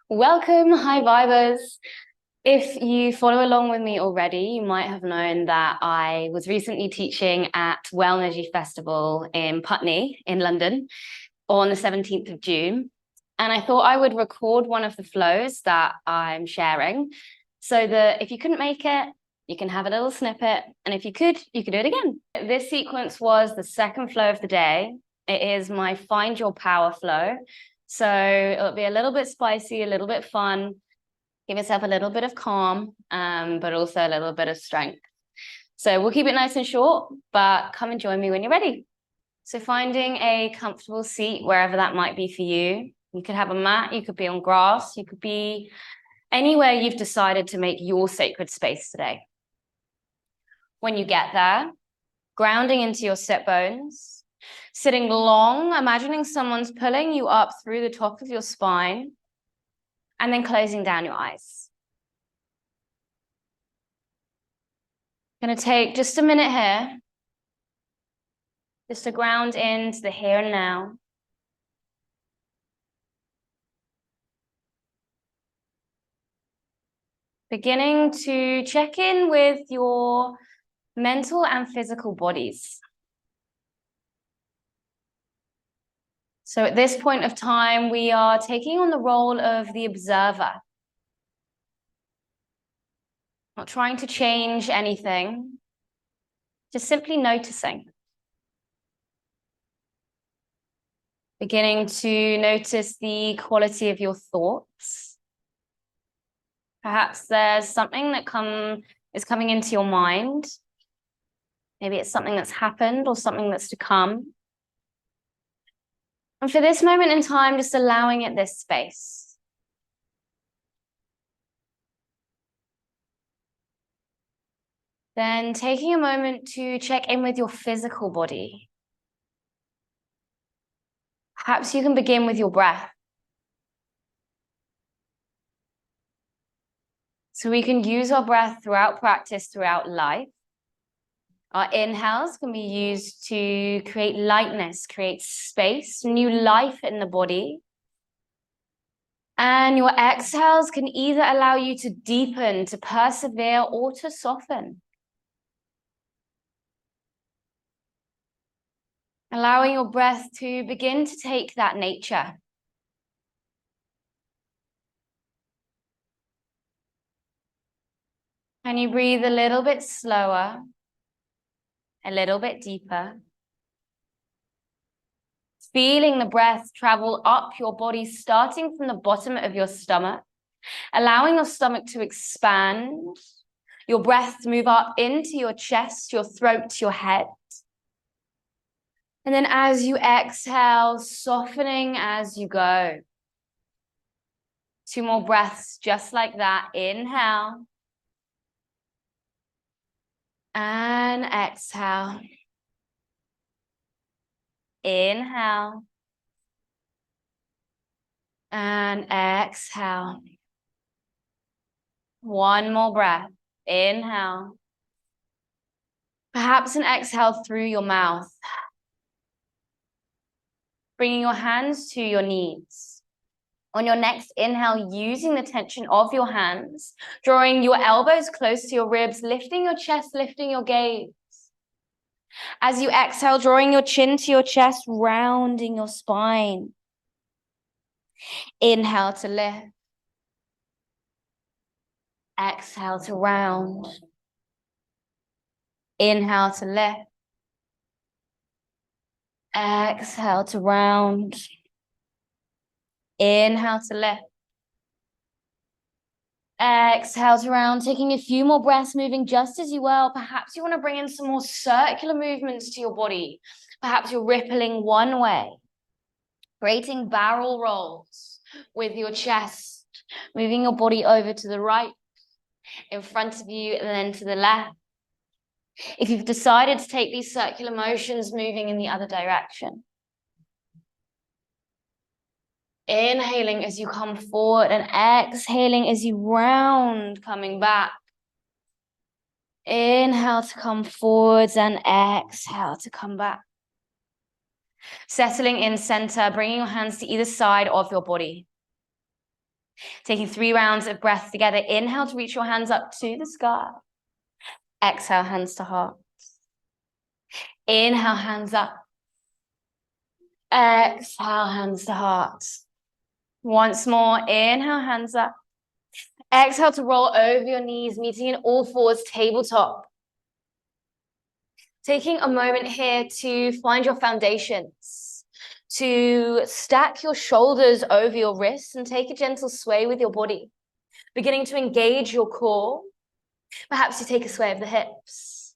Welcome, hi vibers. If you follow along with me already, you might have known that I was recently teaching at Wellnergy Festival in Putney in London on the 17th of June. And I thought I would record one of the flows that I'm sharing so that if you couldn't make it, you can have a little snippet. And if you could do it again. This sequence was the second flow of the day. It is my Find Your Power flow. So it'll be a little bit spicy, a little bit fun. Give yourself a little bit of calm, but also a little bit of strength. So we'll keep it nice and short, but come and join me when you're ready. So finding a comfortable seat, wherever that might be for you. You could have a mat, you could be on grass, you could be anywhere you've decided to make your sacred space today. When you get there, grounding into your sit bones, sitting long, imagining someone's pulling you up through the top of your spine, and then closing down your eyes. I'm going to take just a minute here, just to ground into the here and now. Beginning to check in with your mental and physical bodies. So at this point of time, we are taking on the role of the observer. Not trying to change anything, just simply noticing. Beginning to notice the quality of your thoughts. Perhaps there's something that is coming into your mind. Maybe it's something that's happened or something that's to come. And for this moment in time, just allowing it this space. Then taking a moment to check in with your physical body. Perhaps you can begin with your breath. So we can use our breath throughout practice, throughout life. Our inhales can be used to create lightness, create space, new life in the body. And your exhales can either allow you to deepen, to persevere, or to soften. Allowing your breath to begin to take that nature. Can you breathe a little bit slower, a little bit deeper? Feeling the breath travel up your body, starting from the bottom of your stomach, allowing your stomach to expand, your breath to move up into your chest, your throat, your head. And then as you exhale, softening as you go. 2 more breaths just like that. Inhale. And exhale. Inhale. And exhale. 1 more breath. Inhale. Perhaps an exhale through your mouth. Bringing your hands to your knees. On your next inhale, using the tension of your hands, drawing your elbows close to your ribs, lifting your chest, lifting your gaze. As you exhale, drawing your chin to your chest, rounding your spine. Inhale to lift. Exhale to round. Inhale to lift. Exhale to round. Inhale to lift. Exhale to round, taking a few more breaths, moving just as you will. Perhaps you want to bring in some more circular movements to your body. Perhaps you're rippling one way, creating barrel rolls with your chest, moving your body over to the right, in front of you, and then to the left. If you've decided to take these circular motions, moving in the other direction. Inhaling as you come forward and exhaling as you round, coming back. Inhale to come forwards and exhale to come back. Settling in center, bringing your hands to either side of your body. Taking 3 rounds of breath together. Inhale to reach your hands up to the sky. Exhale, hands to heart. Inhale, hands up. Exhale, hands to heart. Once more, inhale, hands up. Exhale to roll over your knees, meeting in all fours, tabletop. Taking a moment here to find your foundations, to stack your shoulders over your wrists and take a gentle sway with your body, beginning to engage your core. Perhaps you take a sway of the hips.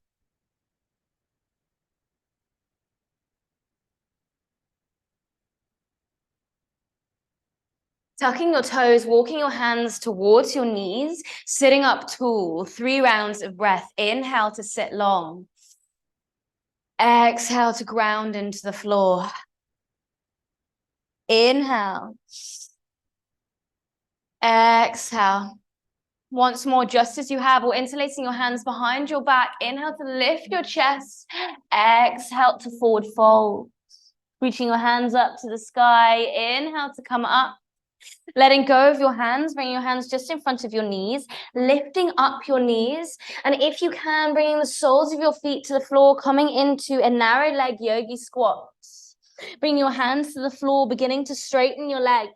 Tucking your toes, walking your hands towards your knees, sitting up tall, 3 rounds of breath. Inhale to sit long. Exhale to ground into the floor. Inhale. Exhale. Once more, just as you have, or interlacing your hands behind your back. Inhale to lift your chest. Exhale to forward fold. Reaching your hands up to the sky. Inhale to come up. Letting go of your hands, bringing your hands just in front of your knees, lifting up your knees. And if you can, bringing the soles of your feet to the floor, coming into a narrow leg yogi squat. Bring your hands to the floor, beginning to straighten your legs.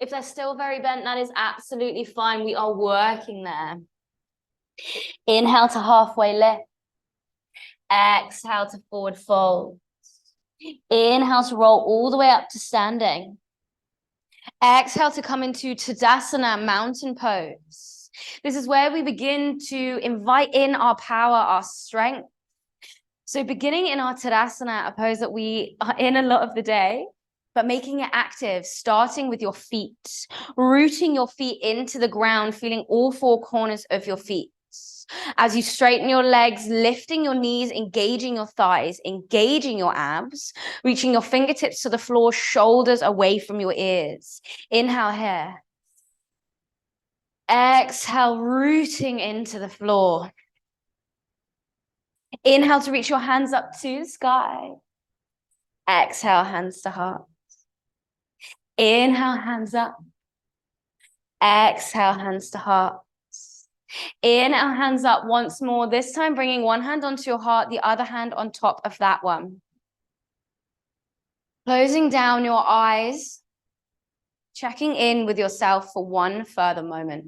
If they're still very bent, that is absolutely fine. We are working there. Inhale to halfway lift. Exhale to forward fold. Inhale to roll all the way up to standing. Exhale to come into Tadasana, mountain pose. This is where we begin to invite in our power, our strength. So beginning in our Tadasana, a pose that we are in a lot of the day, but making it active, starting with your feet, rooting your feet into the ground, feeling all 4 corners of your feet. As you straighten your legs, lifting your knees, engaging your thighs, engaging your abs, reaching your fingertips to the floor, shoulders away from your ears. Inhale here. Exhale, rooting into the floor. Inhale to reach your hands up to the sky. Exhale, hands to heart. Inhale, hands up. Exhale, hands to heart. Inhale, hands up once more. This time bringing one hand onto your heart, the other hand on top of that one. Closing down your eyes, checking in with yourself for one further moment.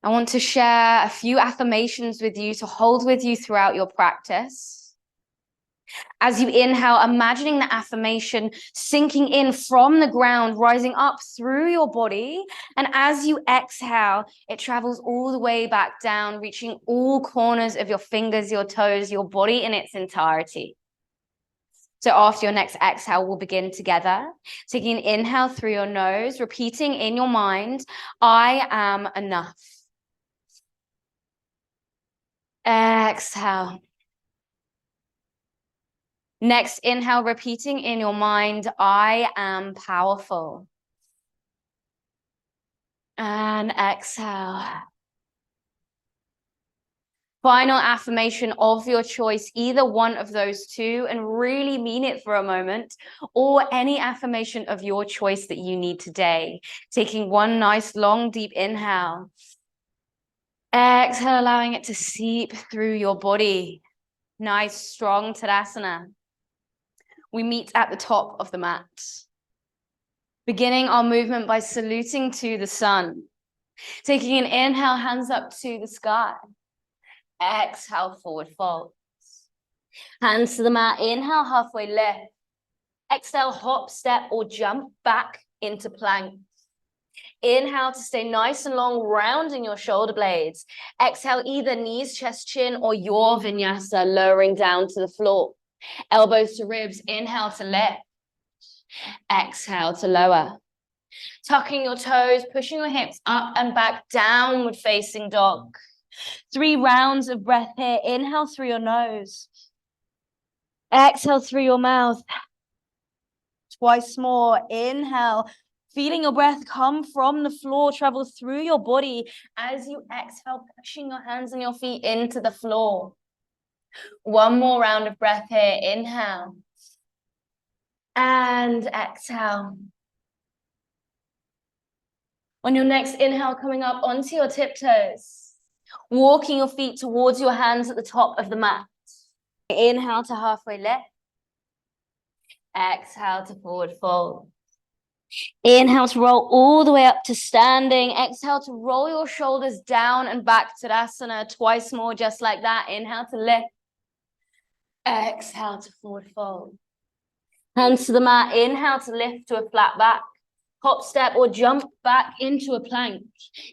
I want to share a few affirmations with you to hold with you throughout your practice. As you inhale, imagining the affirmation sinking in from the ground, rising up through your body. And as you exhale, it travels all the way back down, reaching all corners of your fingers, your toes, your body in its entirety. So after your next exhale, we'll begin together. Taking an inhale through your nose, repeating in your mind, I am enough. Exhale. Next inhale, repeating in your mind, I am powerful. And exhale. Final affirmation of your choice, either one of those two, and really mean it for a moment, or any affirmation of your choice that you need today. Taking one nice, long, deep inhale. Exhale, allowing it to seep through your body. Nice, strong Tadasana. We meet at the top of the mat. Beginning our movement by saluting to the sun. Taking an inhale, hands up to the sky. Exhale, forward fold. Hands to the mat, inhale, halfway lift. Exhale, hop, step, or jump back into plank. Inhale to stay nice and long, rounding your shoulder blades. Exhale, either knees, chest, chin, or your vinyasa, lowering down to the floor. Elbows to ribs, inhale to lift. Exhale to lower. Tucking your toes, pushing your hips up and back, downward facing dog. 3 rounds of breath here. Inhale through your nose. Exhale through your mouth. Twice more. Inhale. Feeling your breath come from the floor, travel through your body as you exhale, pushing your hands and your feet into the floor. 1 more round of breath here. Inhale. And exhale. On your next inhale, coming up onto your tiptoes, walking your feet towards your hands at the top of the mat. Inhale to halfway lift. Exhale to forward fold. Inhale to roll all the way up to standing. Exhale to roll your shoulders down and back to Tadasana. Twice more, just like that. Inhale to lift. Exhale to forward fold. Hands to the mat. Inhale to lift to a flat back. Hop, step, or jump back into a plank.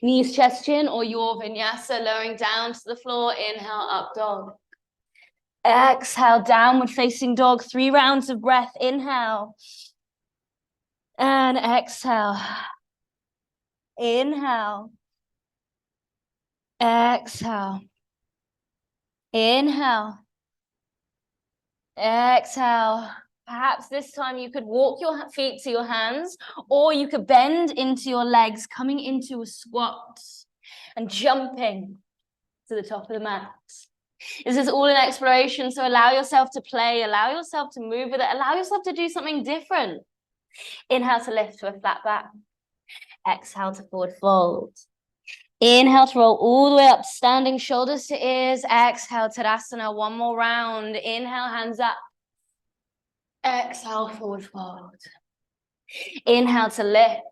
Knees, chest, chin, or your vinyasa, lowering down to the floor. Inhale, up dog. Exhale, downward facing dog. 3 rounds of breath. Inhale. And exhale. Inhale. Exhale. Inhale. Exhale. Perhaps this time you could walk your feet to your hands, or you could bend into your legs, coming into a squat and jumping to the top of the mat. This is all an exploration, so allow yourself to play, allow yourself to move with it, allow yourself to do something different. Inhale to lift to a flat back. Exhale to forward fold. Inhale to roll all the way up, standing shoulders to ears. Exhale, Tadasana. 1 more round. Inhale, hands up. Exhale, forward fold. Inhale to lift.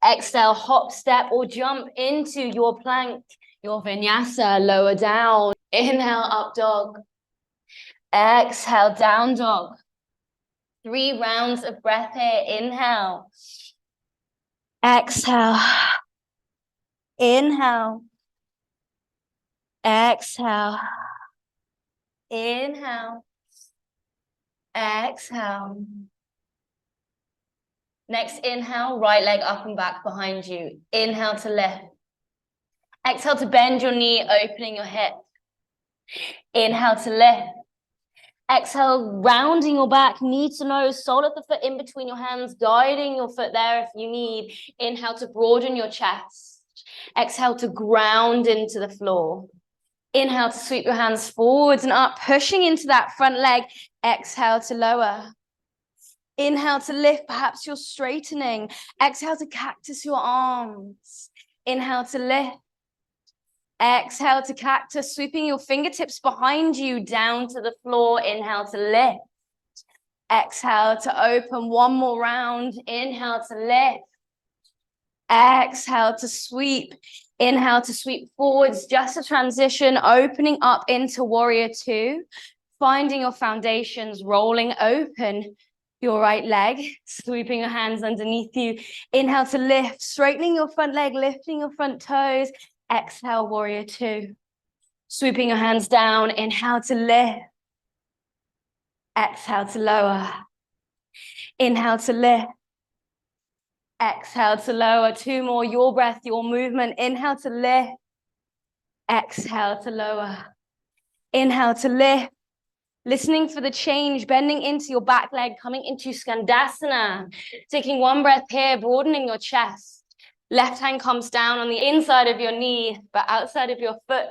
Exhale, hop, step, or jump into your plank, your vinyasa, lower down. Inhale, up dog. Exhale, down dog. 3 rounds of breath here. Inhale. Exhale. Inhale. Exhale. Inhale. Exhale. Next inhale, right leg up and back behind you. Inhale to lift. Exhale to bend your knee, opening your hip. Inhale to lift. Exhale, rounding your back, knee to nose, sole of the foot in between your hands, guiding your foot there if you need. Inhale to broaden your chest. Exhale to ground into the floor. Inhale to sweep your hands forwards and up, pushing into that front leg. Exhale to lower. Inhale to lift, perhaps you're straightening. Exhale to cactus your arms. Inhale to lift. Exhale to cactus, sweeping your fingertips behind you down to the floor. Inhale to lift. Exhale to open. 1 more round. Inhale to lift. Exhale to sweep. Inhale to sweep forwards, just a transition, opening up into warrior 2, finding your foundations, rolling open your right leg, sweeping your hands underneath you. Inhale to lift, straightening your front leg, lifting your front toes. Exhale, warrior 2. Sweeping your hands down. Inhale to lift. Exhale to lower. Inhale to lift. Exhale to lower. 2 more. Your breath, your movement. Inhale to lift. Exhale to lower. Inhale to lift. Listening for the change, bending into your back leg, coming into Skandasana. Taking 1 breath here, broadening your chest. Left hand comes down on the inside of your knee, but outside of your foot.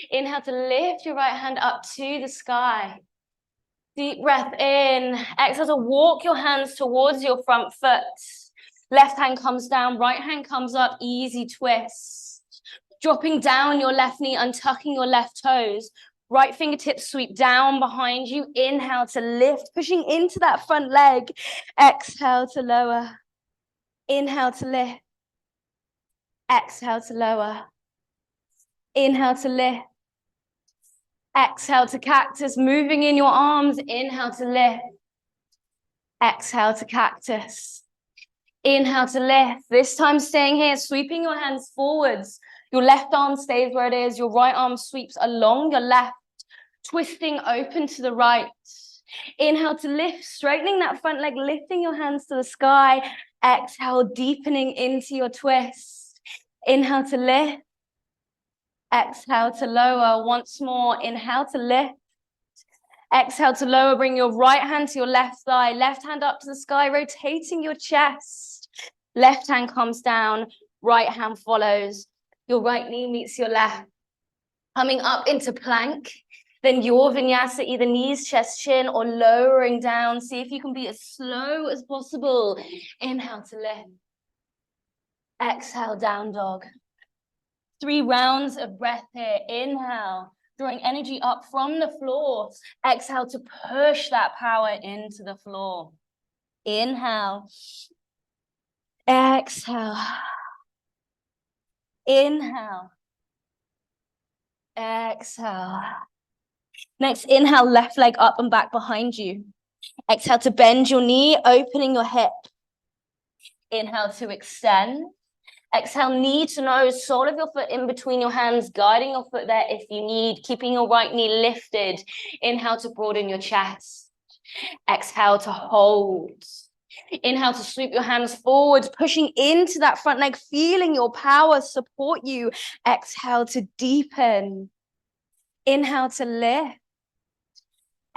Inhale to lift your right hand up to the sky. Deep breath in. Exhale to walk your hands towards your front foot. Left hand comes down, right hand comes up, easy twist. Dropping down your left knee, untucking your left toes. Right fingertips sweep down behind you. Inhale to lift, pushing into that front leg. Exhale to lower. Inhale to lift. Exhale to lower. Inhale to lift. Exhale to cactus, moving in your arms. Inhale to lift. Exhale to cactus. Inhale to lift. This time staying here, sweeping your hands forwards. Your left arm stays where it is. Your right arm sweeps along your left, twisting open to the right. Inhale to lift, straightening that front leg, lifting your hands to the sky. Exhale, deepening into your twist. Inhale to lift. Exhale to lower. Once more. Inhale to lift. Exhale to lower. Bring your right hand to your left thigh. Left hand up to the sky, rotating your chest. Left hand comes down. Right hand follows. Your right knee meets your left. Coming up into plank. Then your vinyasa, either knees, chest, chin, or lowering down. See if you can be as slow as possible. Inhale to lift. Exhale, down dog. 3 rounds of breath here. Inhale, drawing energy up from the floor. Exhale to push that power into the floor. Inhale. Exhale. Inhale. Exhale. Next, inhale, left leg up and back behind you. Exhale to bend your knee, opening your hip. Inhale to extend. Exhale, knee to nose, sole of your foot in between your hands, guiding your foot there if you need, keeping your right knee lifted. Inhale to broaden your chest. Exhale to hold. Inhale to sweep your hands forward, pushing into that front leg, feeling your power support you. Exhale to deepen. Inhale to lift.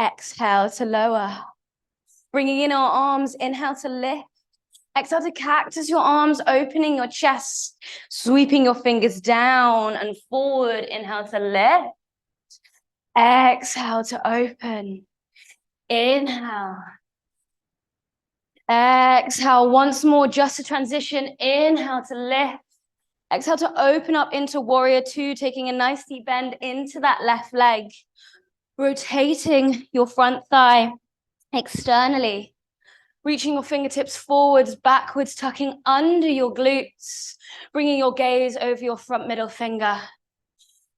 Exhale to lower. Bringing in our arms, inhale to lift. Exhale to cactus your arms, opening your chest, sweeping your fingers down and forward. Inhale to lift. Exhale to open. Inhale. Exhale once more, just to transition. Inhale to lift. Exhale to open up into warrior 2, taking a nice deep bend into that left leg. Rotating your front thigh externally. Reaching your fingertips forwards, backwards, tucking under your glutes. Bringing your gaze over your front middle finger.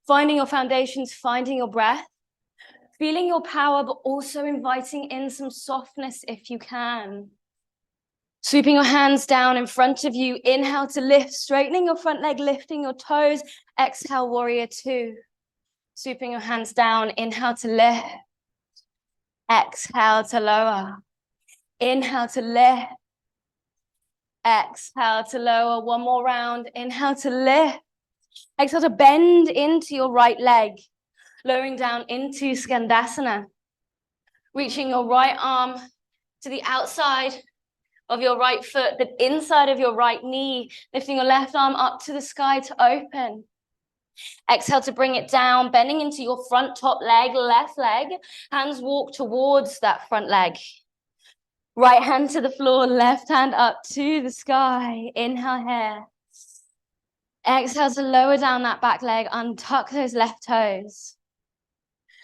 Finding your foundations, finding your breath. Feeling your power, but also inviting in some softness if you can. Sweeping your hands down in front of you. Inhale to lift, straightening your front leg, lifting your toes. Exhale, warrior 2. Sweeping your hands down. Inhale to lift. Exhale to lower. Inhale to lift. Exhale to lower. One more round. Inhale to lift. Exhale to bend into your right leg. Lowering down into Skandasana. Reaching your right arm to the outside of your right foot, the inside of your right knee. Lifting your left arm up to the sky to open. Exhale to bring it down, bending into your front top leg, left leg. Hands walk towards that front leg. Right hand to the floor, left hand up to the sky. Inhale here. Exhale to lower down that back leg, untuck those left toes.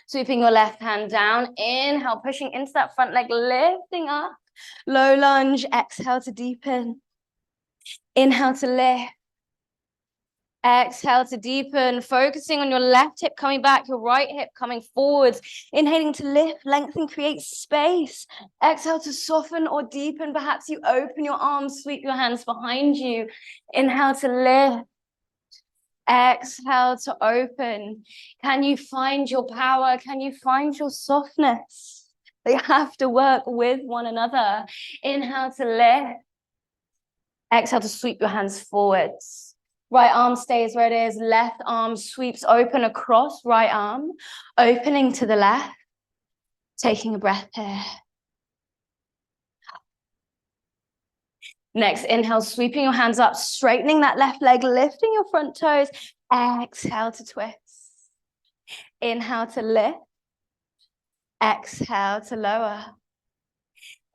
Sweeping your left hand down. Inhale, pushing into that front leg, lifting up. Low lunge. Exhale to deepen. Inhale to lift. Exhale to deepen, focusing on your left hip coming back, your right hip coming forwards. Inhaling to lift, lengthen, create space. Exhale to soften or deepen. Perhaps you open your arms, sweep your hands behind you. Inhale to lift. Exhale to open. Can you find your power? Can you find your softness? They have to work with one another. Inhale to lift. Exhale to sweep your hands forwards. Right arm stays where it is. Left arm sweeps open across right arm, opening to the left. Taking a breath here. Next, inhale, sweeping your hands up, straightening that left leg, lifting your front toes. Exhale to twist. Inhale to lift. Exhale to lower.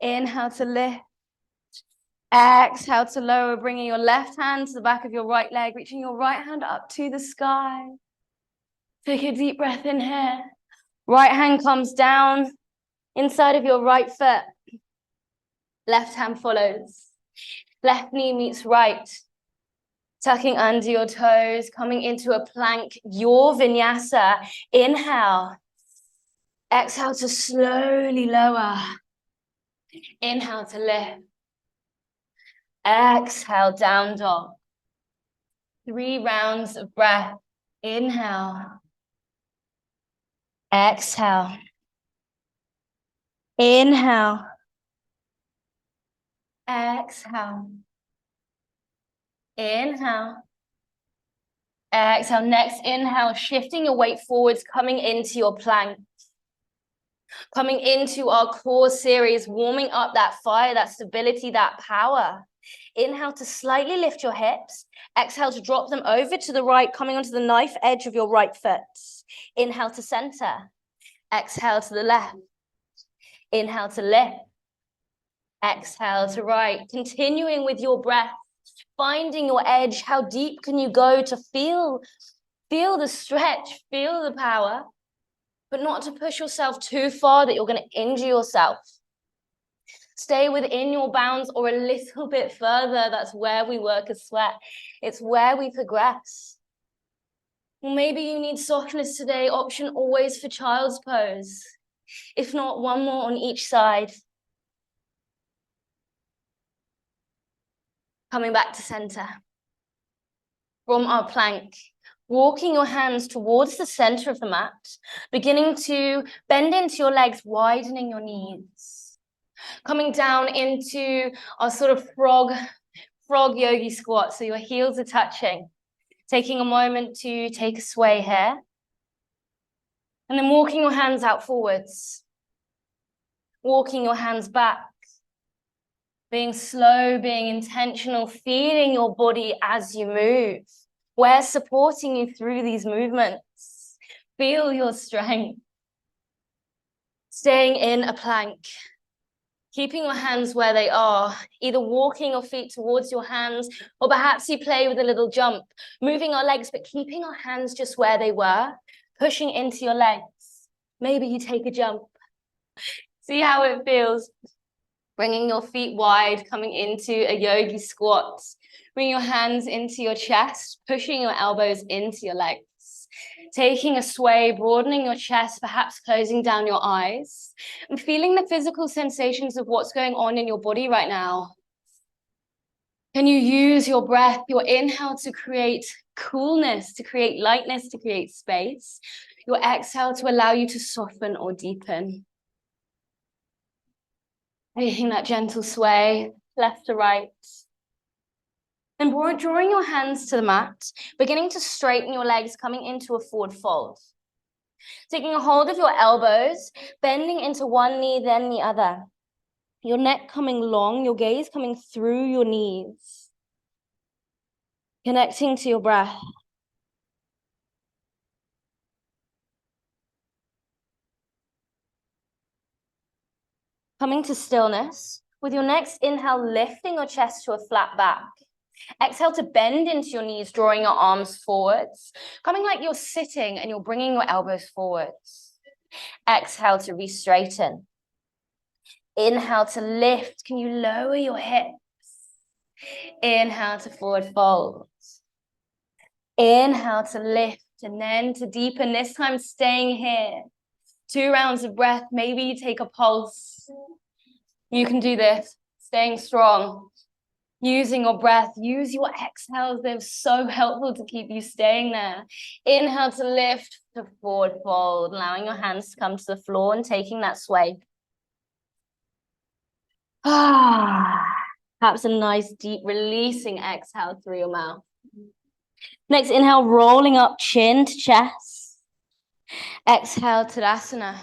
Inhale to lift. Exhale to lower, bringing your left hand to the back of your right leg, reaching your right hand up to the sky. Take a deep breath in here. Right hand comes down inside of your right foot. Left hand follows. Left knee meets right. Tucking under your toes, coming into a plank, your vinyasa. Inhale. Exhale to slowly lower. Inhale to lift. Exhale, down dog. 3 rounds of breath. Inhale. Exhale. Inhale. Exhale. Inhale. Exhale. Next inhale, shifting your weight forwards, coming into your plank. Coming into our core series, warming up that fire, that stability, that power. Inhale to slightly lift your hips. Exhale to drop them over to the right, coming onto the knife edge of your right foot. Inhale to center. Exhale to the left. Inhale to lift. Exhale to right. Continuing with your breath. Finding your edge. How deep can you go to feel the stretch, feel the power, but not to push yourself too far that you're going to injure yourself. Stay within your bounds or a little bit further. That's where we work a sweat. It's where we progress. Well, maybe you need softness today. Option always for child's pose. If not, one more on each side. Coming back to center. From our plank, walking your hands towards the center of the mat, beginning to bend into your legs, widening your knees. Coming down into our sort of frog yogi squat, so your heels are touching. Taking a moment to take a sway here. And then walking your hands out forwards. Walking your hands back. Being slow, being intentional, feeling your body as you move. We're supporting you through these movements. Feel your strength. Staying in a plank. Keeping your hands where they are, either walking your feet towards your hands, or perhaps you play with a little jump, moving our legs, but keeping our hands just where they were, pushing into your legs. Maybe you take a jump. See how it feels. Bringing your feet wide, coming into a yogi squat. Bring your hands into your chest, pushing your elbows into your legs. Taking a sway, broadening your chest, perhaps closing down your eyes, and feeling the physical sensations of what's going on in your body right now. Can you use your breath, your inhale to create coolness, to create lightness, to create space? Your exhale to allow you to soften or deepen. Taking that gentle sway, left to right. Then drawing your hands to the mat, beginning to straighten your legs, coming into a forward fold. Taking a hold of your elbows, bending into one knee, then the other. Your neck coming long, your gaze coming through your knees. Connecting to your breath. Coming to stillness. With your next inhale, lifting your chest to a flat back. Exhale to bend into your knees, drawing your arms forwards. Coming like you're sitting and you're bringing your elbows forwards. Exhale to re-straighten. Inhale to lift. Can you lower your hips? Inhale to forward fold. Inhale to lift and then to deepen, this time staying here. 2 rounds of breath. Maybe you take a pulse. You can do this. Staying strong. Using your breath, use your exhales. They're so helpful to keep you staying there. Inhale to lift to forward fold, allowing your hands to come to the floor and taking that sway. Perhaps a nice deep releasing exhale through your mouth. Next inhale, rolling up chin to chest. Exhale, Tadasana.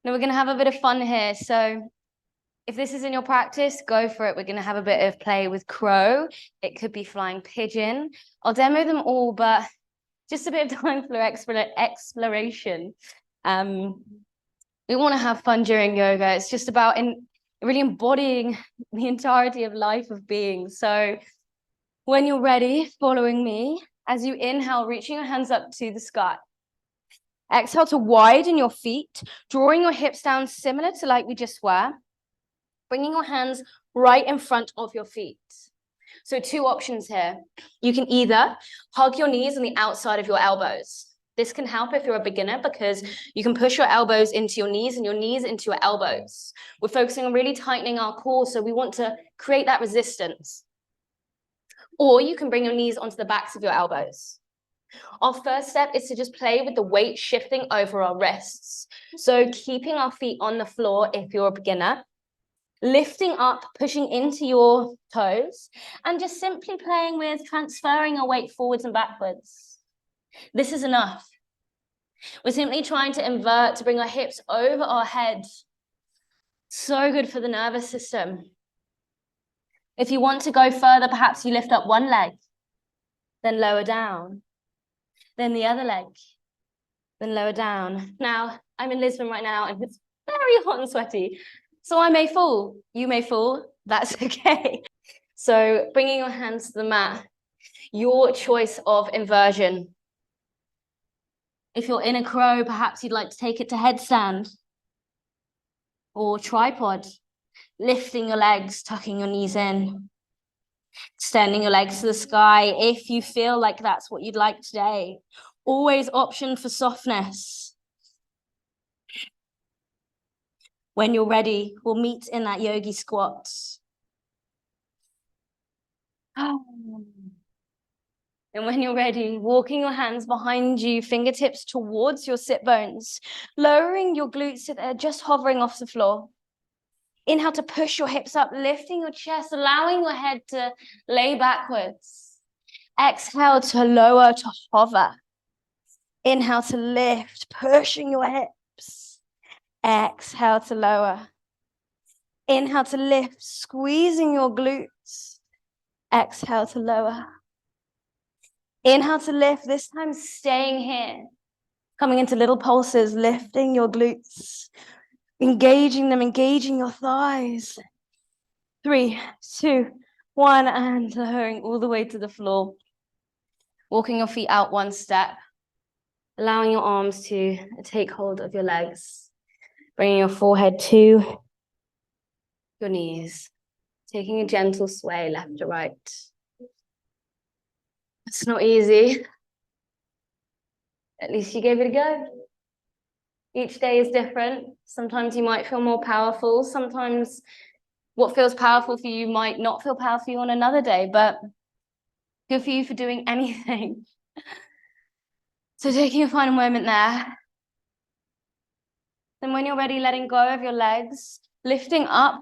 Now we're going to have a bit of fun here. So if this is in your practice, go for it. We're going to have a bit of play with crow. It could be flying pigeon. I'll demo them all, but just a bit of time for exploration. We want to have fun during yoga. It's just about really embodying the entirety of life of being. So when you're ready, following me, as you inhale, reaching your hands up to the sky. Exhale to widen your feet, drawing your hips down similar to like we just were. Bringing your hands right in front of your feet. So 2 options here. You can either hug your knees on the outside of your elbows. This can help if you're a beginner because you can push your elbows into your knees and your knees into your elbows. We're focusing on really tightening our core, so we want to create that resistance. Or you can bring your knees onto the backs of your elbows. Our first step is to just play with the weight shifting over our wrists. So keeping our feet on the floor if you're a beginner. Lifting up, pushing into your toes, and just simply playing with transferring our weight forwards and backwards. This is enough. We're simply trying to invert, to bring our hips over our head. So good for the nervous system. If you want to go further, perhaps you lift up one leg, then lower down, then the other leg, then lower down. Now, I'm in Lisbon right now, and it's very hot and sweaty. So I may fall, you may fall, that's okay. So bringing your hands to the mat, your choice of inversion. If you're in a crow, perhaps you'd like to take it to headstand or tripod, lifting your legs, tucking your knees in, extending your legs to the sky if you feel like that's what you'd like today. Always option for softness. When you're ready, we'll meet in that yogi squat. And when you're ready, walking your hands behind you, fingertips towards your sit bones, lowering your glutes so they're just hovering off the floor. Inhale to push your hips up, lifting your chest, allowing your head to lay backwards. Exhale to lower, to hover. Inhale to lift, pushing your hips. Exhale to lower. Inhale to lift, squeezing your glutes. Exhale to lower. Inhale to lift, this time staying here. Coming into little pulses, lifting your glutes. Engaging them, engaging your thighs. 3, 2, 1, and lowering all the way to the floor. Walking your feet out one step. Allowing your arms to take hold of your legs. Bringing your forehead to your knees. Taking a gentle sway left to right. It's not easy. At least you gave it a go. Each day is different. Sometimes you might feel more powerful. Sometimes what feels powerful for you might not feel powerful for you on another day, but good for you for doing anything. So taking a final moment there. Then when you're ready, letting go of your legs, lifting up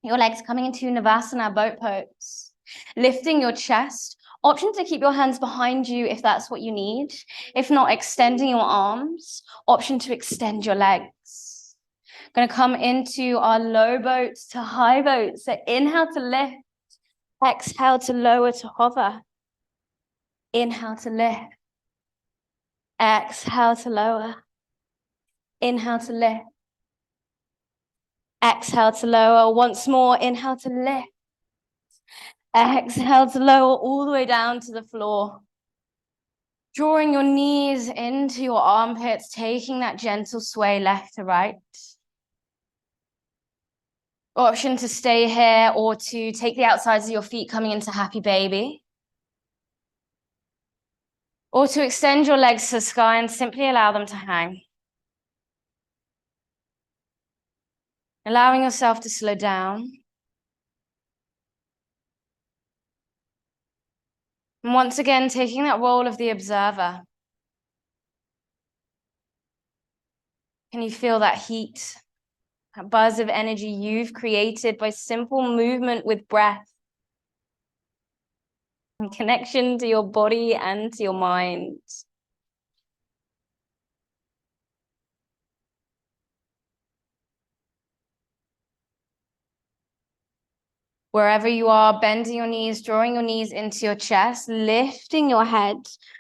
your legs, coming into Navasana, boat pose. Lifting your chest. Option to keep your hands behind you if that's what you need. If not, extending your arms. Option to extend your legs. Going to come into our low boat to high boat. So inhale to lift. Exhale to lower to hover. Inhale to lift. Exhale to lower. Inhale to lift. Exhale to lower. Once more, inhale to lift. Exhale to lower all the way down to the floor. Drawing your knees into your armpits, taking that gentle sway left to right. Option to stay here or to take the outsides of your feet coming into happy baby. Or to extend your legs to the sky and simply allow them to hang. Allowing yourself to slow down. And once again, taking that role of the observer. Can you feel that heat, that buzz of energy you've created by simple movement with breath? And connection to your body and to your mind. Wherever you are, bending your knees, drawing your knees into your chest, lifting your head,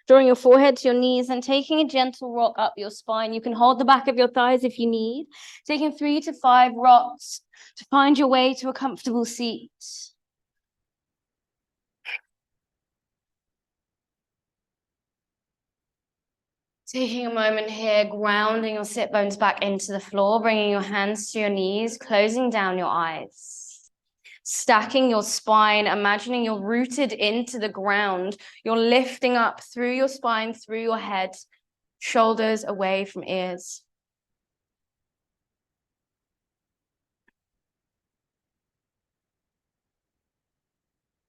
drawing your forehead to your knees and taking a gentle rock up your spine. You can hold the back of your thighs if you need. Taking 3 to 5 rocks to find your way to a comfortable seat. Taking a moment here, grounding your sit bones back into the floor, bringing your hands to your knees, closing down your eyes. Stacking your spine, imagining you're rooted into the ground. You're lifting up through your spine, through your head, shoulders away from ears.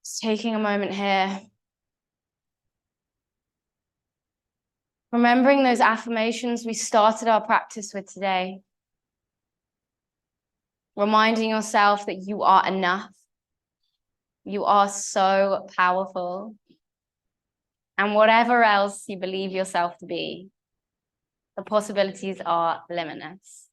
Just taking a moment here. Remembering those affirmations we started our practice with today. Reminding yourself that you are enough. You are so powerful. And whatever else you believe yourself to be, the possibilities are limitless.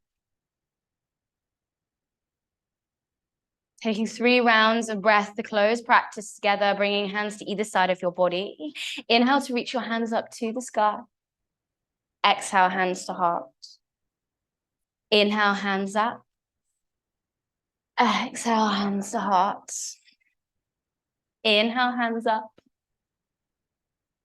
Taking 3 rounds of breath to close practice together, bringing hands to either side of your body. Inhale to reach your hands up to the sky. Exhale, hands to heart. Inhale, hands up. Exhale, hands to heart. Inhale, hands up.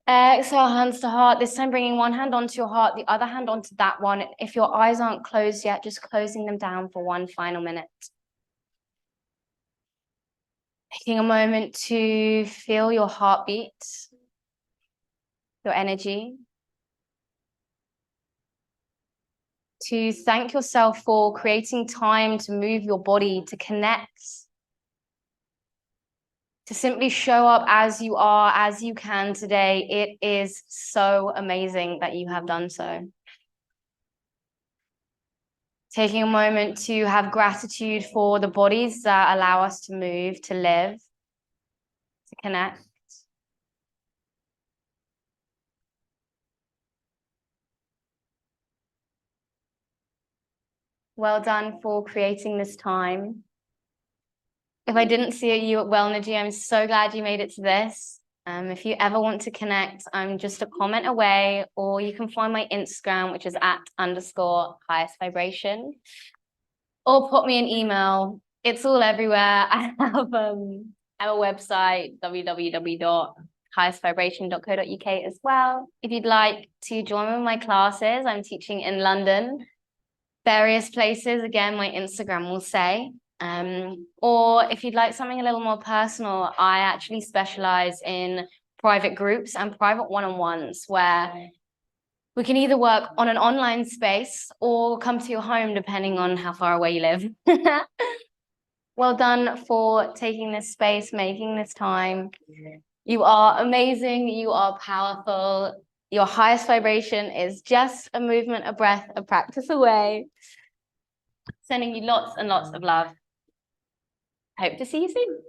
Exhale, hands to heart. This time bringing one hand onto your heart, the other hand onto that one. If your eyes aren't closed yet, just closing them down for one final minute. Taking a moment to feel your heartbeat, your energy. To thank yourself for creating time to move your body, to connect, to simply show up as you are, as you can today. It is so amazing that you have done so. Taking a moment to have gratitude for the bodies that allow us to move, to live, to connect. Well done for creating this time. If I didn't see you at Wellnergy, I'm so glad you made it to this. If you ever want to connect, I'm just a comment away, or you can find my Instagram, which is @_highest vibration, or put me an email. It's all everywhere. I have a website, www.highestvibration.co.uk as well. If you'd like to join with my classes, I'm teaching in London, various places. Again, my Instagram will say. Or if you'd like something a little more personal, I actually specialize in private groups and private one-on-ones where we can either work on an online space or come to your home, depending on how far away you live. Well done for taking this space, making this time. You are amazing. You are powerful. Your highest vibration is just a movement, a breath, a practice away. Sending you lots and lots of love. Hope to see you soon.